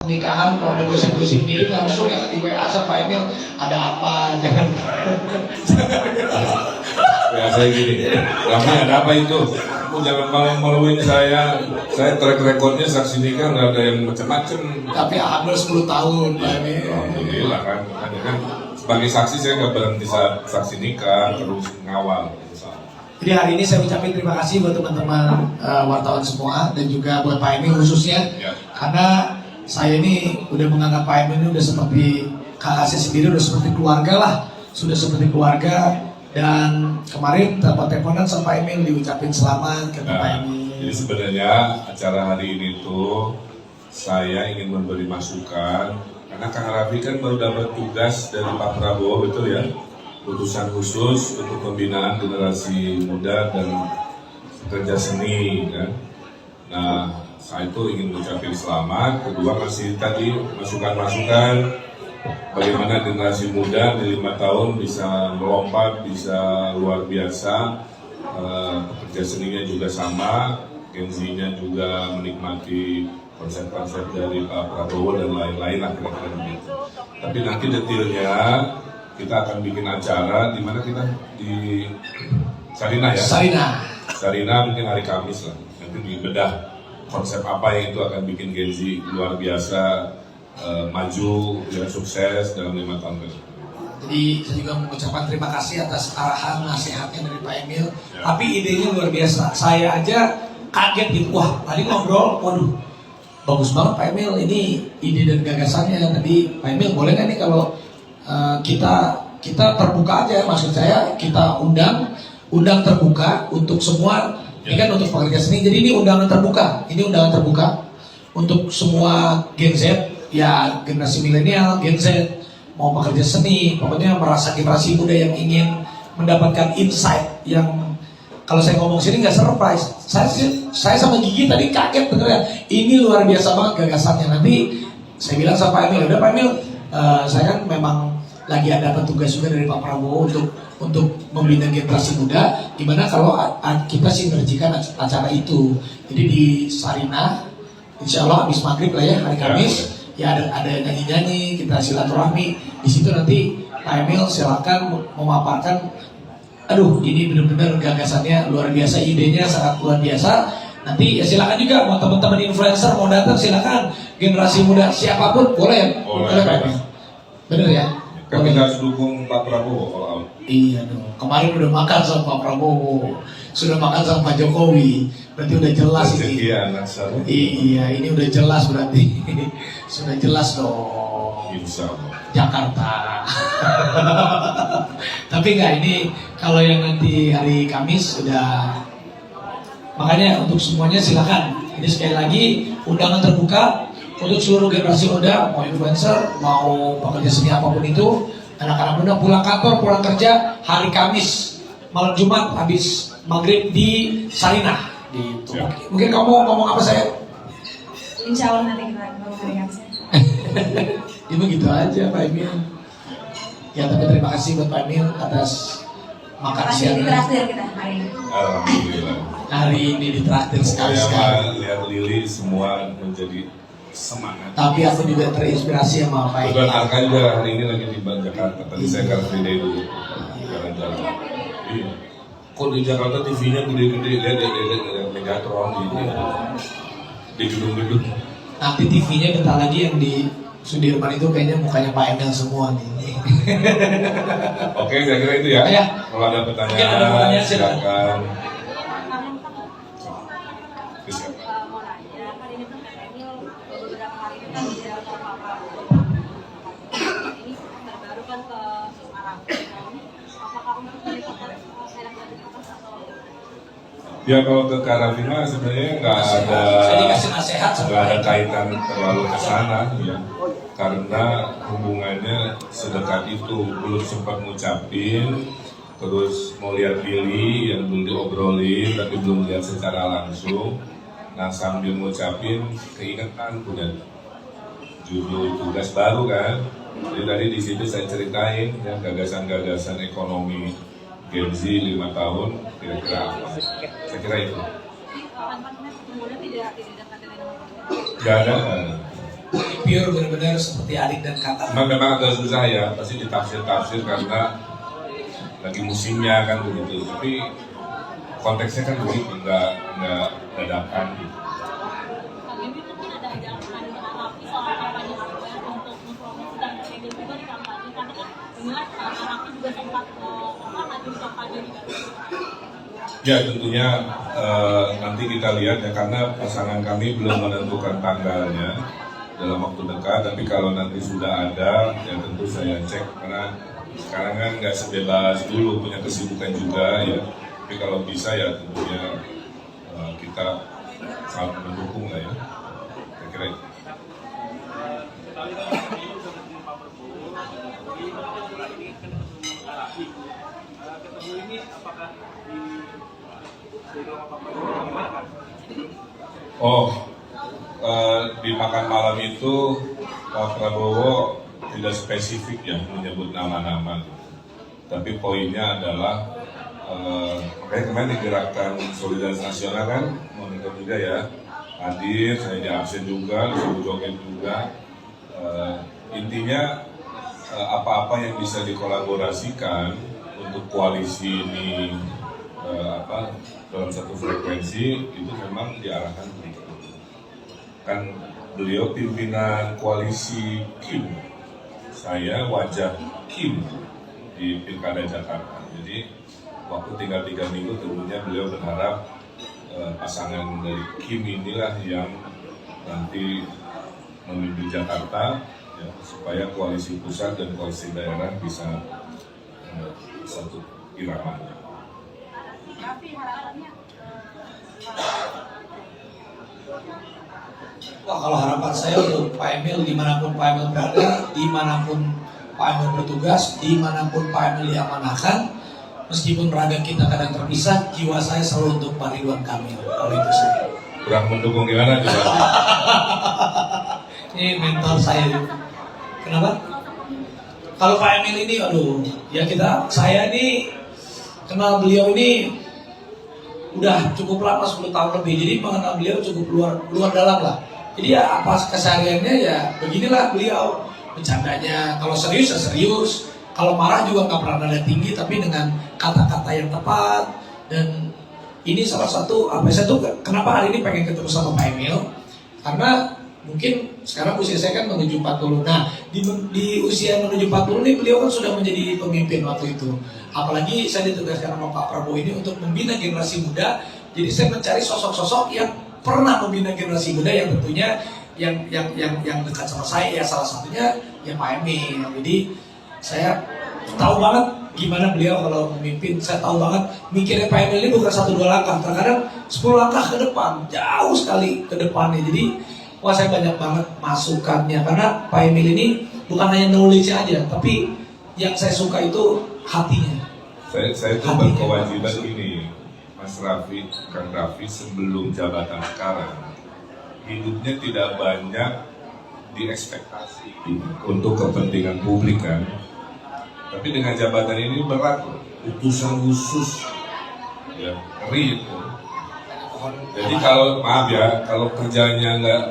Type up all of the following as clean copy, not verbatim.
Pernikahan kalau ada gosip-gosip mirip langsung ya di WA sama Pak Emil, ada apa, jangan Ya saya gini, Raffi ada apa itu? Kamu jangan malu-maluin saya track recordnya saksi nikah nggak ada yang macam-macam. tapi hamil 10 tahun Pak Emil. Alhamdulillah kan, hanya kan sebagai saksi saya nggak berhenti saksi nikah, terus ngawal. Jadi hari ini saya ucapin terima kasih buat teman-teman wartawan semua dan juga buat Pak Emil khususnya Ya. karena saya ini udah menganggap Pak Emil ini udah seperti kakak saya sendiri, udah seperti keluarga lah, sudah seperti keluarga. Dan kemarin dapat teleponan sama Pak Emil diucapin selamat ke Pak Emil. Jadi sebenarnya acara hari ini tuh saya ingin memberi masukan karena Kang Raffi kan baru dapat tugas dari Pak Prabowo, betul ya, utusan khusus untuk pembinaan generasi muda dan pekerja seni kan. Nah, saya itu ingin mengucapkan selamat. Kedua masih tadi masukan-masukan bagaimana generasi muda di 5 tahun bisa melompat, bisa luar biasa. Pekerja seninya juga sama, Gen Z-nya juga menikmati konsep-konsep dari Pak Prabowo dan lain-lain lah kira-kira begitu. Tapi nanti detailnya kita akan bikin acara di mana kita di Sarina ya. Sarina mungkin hari Kamis lah. Nanti dibedah konsep apa yang itu akan bikin Gen Z luar biasa maju dan sukses dalam 5 tahun ke depan. Jadi saya juga mengucapkan terima kasih atas arahan nasihatnya dari Pak Emil. Ya. Tapi idenya luar biasa. Saya aja kaget gitu. Wah, tadi ngobrol, waduh, bagus banget Pak Emil. Ini ide dan gagasannya. Tadi Pak Emil boleh nggak nih kalau kita terbuka aja. Maksud saya kita undang terbuka untuk semua. Ini kan untuk pekerja seni. Jadi ini undangan terbuka. Ini undangan terbuka untuk semua Gen Z. Ya generasi milenial, Gen Z, mau pekerja seni, pokoknya merasa generasi muda yang ingin mendapatkan insight yang kalau saya ngomong sini nggak surprise. Saya sama Gigi tadi kaget bener ya. Ini luar biasa banget gagasannya. Nanti saya bilang sama Pak Emil, udah Pak Emil, saya kan memang lagi ada petugas juga dari Pak Prabowo untuk membina generasi muda. Gimana kalau kita sinergikan acara itu? Jadi di Sarina, insya Allah habis maghrib lah ya hari Kamis. Ya ada nyanyi-nyanyi, kita silaturahmi. Di situ nanti Pak Emil silakan memaparkan. Aduh, ini benar-benar gagasannya luar biasa, idenya sangat luar biasa. Nanti ya silakan juga mau teman-teman influencer mau datang silakan. Generasi muda siapapun boleh ya? Boleh Pak Emil. Bener ya? Kan kita harus dukung Pak Prabowo kalau out. Iya dong. Kemarin udah makan sama Pak Prabowo, sudah makan sama Pak Jokowi. Berarti udah jelas ini. Iya, anak saya. Iya, ini udah jelas berarti. Sudah jelas dong. Insya Allah. Jakarta. Tapi enggak, ini kalau yang nanti hari Kamis udah. Makanya untuk semuanya silakan. Ini sekali lagi undangan terbuka untuk seluruh generasi muda, mau influencer, mau pekerja seni apapun itu, anak-anak muda pulang kantor, pulang kerja hari Kamis, malam Jumat habis maghrib di Sarina. Gitu. Ya. Mungkin kamu ngomong apa saya? Insya Allah nanti kita ngomong hari Kamis. Ya begitu aja Pak Emil. Ya tapi terima kasih buat Pak Emil atas makan Masih siang ditraktir kita hari ini. Alhamdulillah. hari ini ditraktir Saya sekali. lihat Lili semua menjadi semangat. Tapi aku juga terinspirasi sama Pak Kebetulan Emil. Arka juga hari ini lagi di Jakarta. Tadi saya Car Free Day dulu. Jalan-jalan. Iya. Kok di Jakarta TV-nya gede-gede, lihat Megatron di gedung-gedung. Nanti TV-nya bentar lagi yang di Sudirman itu kayaknya mukanya Pak Emil semua nih. Oke, saya kira itu ya. Ya. Kalau ada Mungkin ada pertanyaan, pertanyaan, silakan. silakan. Mau nanya, kan ini kan Pak Emil beberapa hari ini kan di Jakarta Pak Prabowo. Ini terbaru kan ke Semarang. Apakah untuk helikopter atau Ya kalau ke karantina sebenarnya nggak ada, Saya dikasih nasihat sama nggak ada Pak Emil. kaitan terlalu ke sana ya, karena hubungannya sedekat itu. Belum sempat ngucapin, terus mau lihat Billy yang belum diobrolin tapi belum lihat secara langsung. Nah sambil ngucapin keingetan punya judul tugas baru kan. Jadi tadi di situ saya ceritain ya gagasan-gagasan ekonomi Gen Z 5 tahun kira-kira apa. Saya kira itu. Tapi kapan-kapan pertemuannya tidak dekat dengan Gak ada. pure benar-benar seperti adik dan kakak. Memang agak susah ya, pasti ditafsir-tafsir karena lagi musimnya kan begitu. Tapi konteksnya kan begitu, nggak dadakan gitu. Kak Bimi mungkin ada ajakan Arafi soal kampanye Akbar untuk mempromosikan PMIL juga di kampanye, karena kan dengar Arafi juga sempat hadir kampanye di Ya tentunya nanti kita lihat ya, karena pasangan kami belum menentukan tanggalnya dalam waktu dekat, tapi kalau nanti sudah ada ya tentu saya cek, karena sekarang kan nggak sebebas dulu, punya kesibukan juga ya, tapi kalau bisa ya tentunya kita sangat mendukung lah ya, saya kira itu. Di makan malam itu Pak Prabowo tidak spesifik ya menyebut nama-nama, tapi poinnya adalah makanya kemarin digerakkan Solidaritas Nasional kan, monitor juga ya, hadir, saya di absen juga, disuruh joget juga. Intinya apa-apa yang bisa dikolaborasikan untuk koalisi ini dalam satu frekuensi itu memang diarahkan begitu. Kan beliau pimpinan koalisi Kim, saya wajah Kim di Pilkada Jakarta. Jadi waktu tinggal 3 minggu tentunya beliau berharap pasangan dari Kim inilah yang nanti memimpin Jakarta ya, supaya koalisi pusat dan koalisi daerah bisa satu irama. Wah, kalau harapan saya untuk Pak Emil, dimanapun Pak Emil berada, dimanapun Pak Emil bertugas, dimanapun Pak Emil diamanahkan, meskipun raga kita kadang terpisah, jiwa saya selalu untuk Pak Ridwan Kamil. Kalau itu saya. Kurang mendukung gimana juga? Ini mentor saya. Kenapa? Kalau Pak Emil ini, aduh, ya saya ini kenal beliau ini udah cukup lama, 10 tahun lebih. Jadi mengenal beliau cukup luar dalam lah. Jadi ya apa kesehariannya ya beginilah beliau, bercandanya. Kalau serius ya serius, kalau marah juga nggak pernah nada tinggi, tapi dengan kata-kata yang tepat. Dan ini salah satu saya tuh kenapa hari ini pengen ketemu sama Pak Emil, karena mungkin sekarang usia saya kan menuju 40. Nah di usia menuju 40 ini beliau kan sudah menjadi pemimpin waktu itu. Apalagi saya ditugaskan sama Pak Prabowo ini untuk membina generasi muda. Jadi saya mencari sosok-sosok yang pernah membina generasi muda, yang tentunya yang dekat sama saya, ya salah satunya ya Pak Emil. Jadi saya tahu banget gimana beliau kalau memimpin. Saya tahu banget mikirnya Pak Emil ini bukan 1-2 langkah, terkadang 10 langkah ke depan, jauh sekali ke depannya. Jadi wah, saya banyak banget masukannya, karena Pak Emil ini bukan hanya nulis aja, tapi yang saya suka itu hatinya. Saya itu berkewajiban ini, Mas Raffi, Kang Raffi, sebelum jabatan sekarang, hidupnya tidak banyak diekspektasi untuk kepentingan publik kan. Tapi dengan jabatan ini berat, utusan khusus, ya ngeri itu. Jadi kalau maaf ya, kalau kerjanya nggak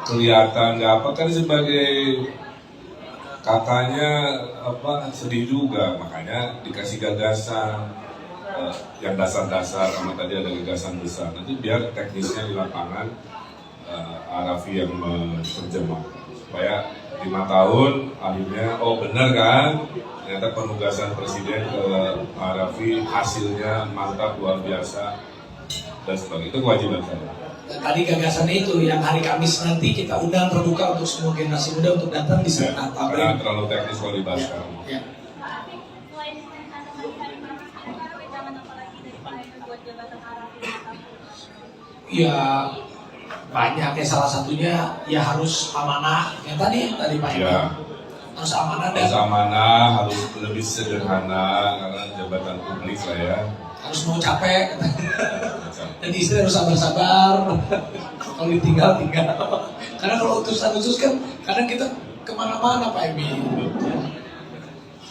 kelihatan, nggak apa, kan sebagai kakaknya sedih juga, makanya dikasih gagasan yang dasar-dasar, sama tadi ada gagasan besar. Nanti biar teknisnya di lapangan Arafi yang menerjemahkan supaya 5 tahun akhirnya benar kan, ternyata penugasan presiden ke Arafi hasilnya mantap, luar biasa dan sebagainya. Itu kewajiban saya. Dan tadi gagasannya itu yang hari Kamis nanti kita undang terbuka untuk semua generasi muda untuk datang di sana. Karena terlalu teknis kalau dibahas. Ya. Selain rencana hari Kamis, ada wejangan apa lagi dari Pak Emil buat jabatan Arafi? Ya banyak ya, salah satunya ya harus amanah. Yang tadi Pak Emil. Ya. Harus amanah dan Harus amanah, harus lebih sederhana karena jabatan publik lah ya. harus mau capek. Dan istri harus sabar-sabar. Kalau ditinggal. Karena kalau utusan khusus kan kadang kita kemana-mana Pak Emil.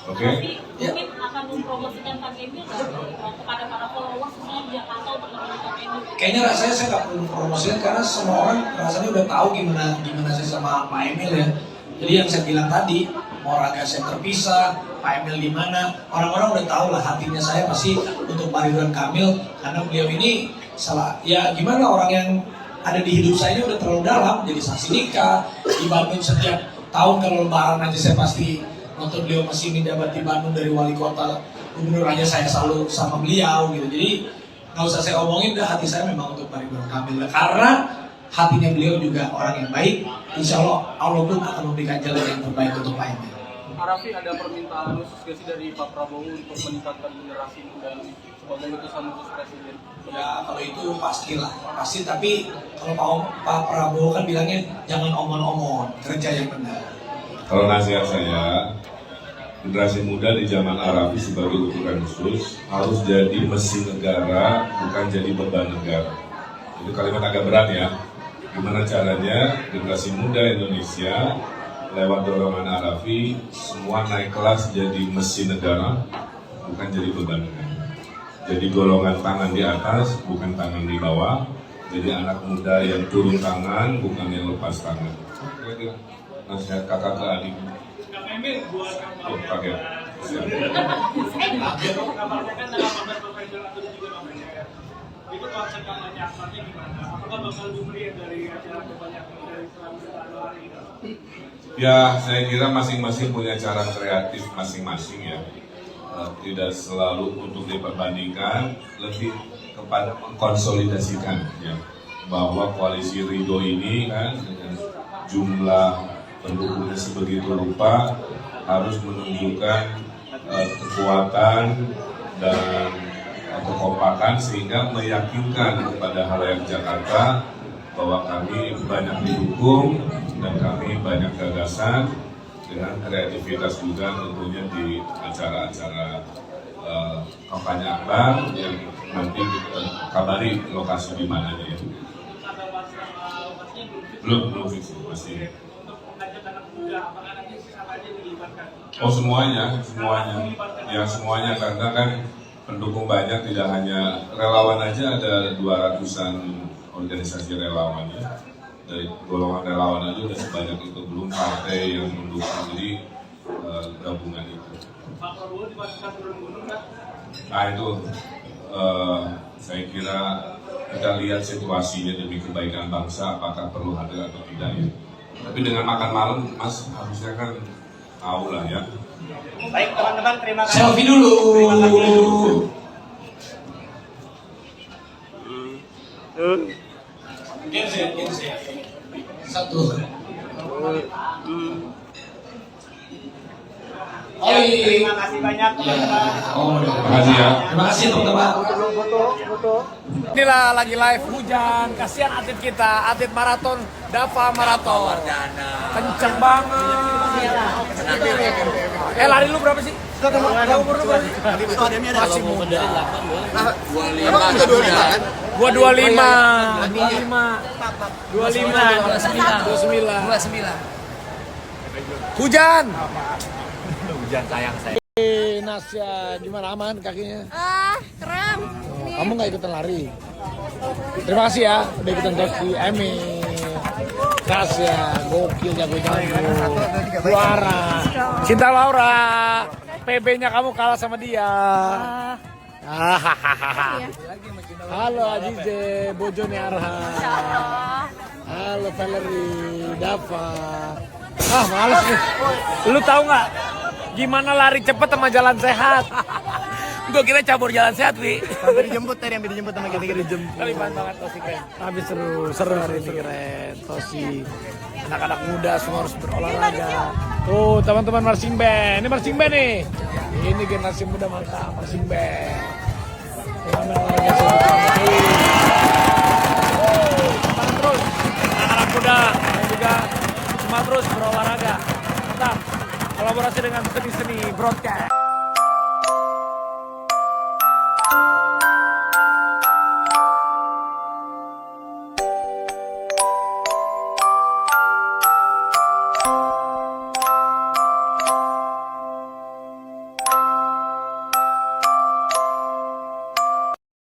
Oke. Mungkin akan akan mempromosikan Kang Emil kepada para followers di Jakarta untuk menuju Kang Emil? Kayaknya rasanya saya nggak perlu promosikan karena semua orang rasanya udah tahu gimana saya sama Pak Emil ya. Jadi yang saya bilang tadi, mau raga saya terpisah, Pak Emil di mana, orang-orang udah tahu lah hatinya saya pasti untuk Pak Ridwan Kamil karena beliau ini salah. Ya gimana orang yang ada di hidup saya ini udah terlalu dalam, jadi saksi nikah di Bandung setiap tahun kalau lebaran aja saya pasti nonton beliau masih menjabat di Bandung dari wali kota gubernur aja saya selalu sama beliau gitu. Jadi nggak usah saya omongin, udah hati saya memang untuk Pak Ridwan Kamil karena hatinya beliau juga orang yang baik. Insya Allah pun akan memberikan jalan yang terbaik untuk Pak Emil. Raffi, ada permintaan khusus gak sih dari Pak Prabowo untuk meningkatkan generasi muda sebagai utusan khusus presiden? Ya kalau itu pastilah, pasti. Tapi kalau Pak Prabowo kan bilangnya jangan omong-omong, kerja yang benar. Kalau nasihat saya, generasi muda di zaman Arabi sebagai utusan khusus harus jadi mesin negara, bukan jadi beban negara. Itu kalimat agak berat ya. Gimana caranya generasi muda Indonesia lewat dorongan Arabi semua naik kelas jadi mesin negara, bukan jadi beban negara. Jadi golongan tangan di atas, bukan tangan di bawah. Jadi anak muda yang turun tangan, bukan yang lepas tangan. Kira-kira nasihat kakak ke adik. Oh, kaget. Siap. Itu konsep kampanye akbarnya gimana? Apakah bakal diberi dari acara kampanye dari selama hari ini? Ya, saya kira masing-masing punya cara kreatif masing-masing ya. Tidak selalu untuk diperbandingkan, lebih kepada mengkonsolidasikan ya. Bahwa koalisi Ridho ini kan dengan jumlah pendukungnya sebegitu rupa harus menunjukkan kekuatan dan kekompakan sehingga meyakinkan kepada halayak Jakarta bahwa kami banyak didukung dan kami banyak gagasan dengan kreativitas juga tentunya di acara-acara kampanye akbar yang nanti kita kabari lokasi di mananya ya. Belum fix pasti. Oh semuanya ya semuanya karena kan pendukung banyak, tidak hanya relawan aja ada 200-an organisasi relawan ya. Dari golongan relawan aja udah sebanyak itu, belum partai yang mendukung, jadi gabungan itu. Pak Prabowo dipastikan turun gunung kan? Nah itu saya kira kita lihat situasinya demi kebaikan bangsa apakah perlu hadir atau tidak ya. Tapi dengan makan malam Mas harusnya kan tahu lah ya. Baik teman-teman, terima kasih. Selfie dulu. Gense. Satu. Terima kasih banyak teman-teman. Terima kasih ya. Terima kasih teman-teman. Inilah lagi live hujan, kasihan atlet kita, atlet maraton, Dava Maraton. Kenceng banget. Lari lu berapa sih? Umur lu berapa sih? Masih muda. Gua 25. 29. Hujan sayang saya. Nasya, gimana aman kakinya? Keren. Kamu nggak ikutan lari? Terima kasih ya, udah ikutan Toski, Emil, Nasya, gokil, jago-jago, juara. Cinta Laura, PB-nya kamu kalah sama dia. Halo Azize, Bojone Arhan. Halo Valerie, Dava. Males nih. Lu tahu nggak gimana lari cepet sama jalan sehat? Gue kira cabur jalan sehat, Wi. Sampai dijemput tadi, yang dijemput sama kita dijemput. Tapi banget Tosi keren. Tapi seru hari ini keren. Tosi, anak-anak muda semua harus berolahraga. Tuh teman-teman marching band, ini marching band nih. Ini generasi muda mantap marching band. Semangat terus, anak-anak muda dan juga semangat terus berolahraga. Mantap. Kolaborasi dengan seni-seni broadcast.